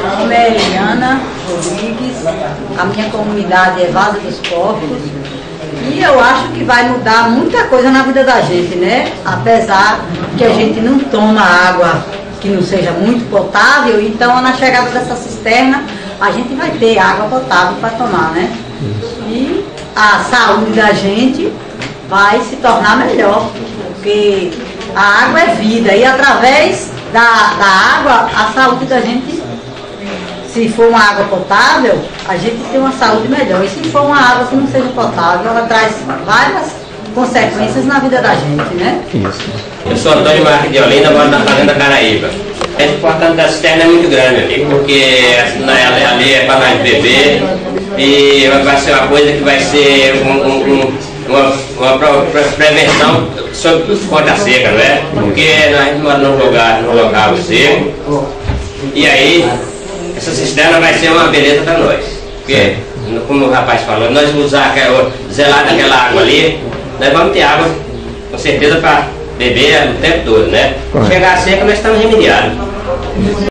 Meu nome é Eliana Rodrigues, a minha comunidade é Vaza dos Porcos e eu acho que vai mudar muita coisa na vida da gente, né? Apesar que a gente não toma água que não seja muito potável, então na chegada dessa cisterna a gente vai ter água potável para tomar, né? E a saúde da gente vai se tornar melhor, porque a água é vida e através da água a saúde da gente, se for uma água potável, a gente tem uma saúde melhor. E se for uma água que não seja potável, ela traz várias consequências na vida da gente, né? Isso. Eu sou Antônio Marques de Olinda, moro na Fazenda Caraíba. A importância da cisterna é muito grande, amigo, porque ali é para nós beber e vai ser uma coisa que vai ser uma prevenção sobre os pontos seca, não é? Porque nós moramos num local seco e aí essa cisterna vai ser uma beleza para nós. Porque, como o rapaz falou, nós zelar daquela água ali, nós vamos ter água com certeza para beber o tempo todo, né? Chegar a seca, nós estamos remediados.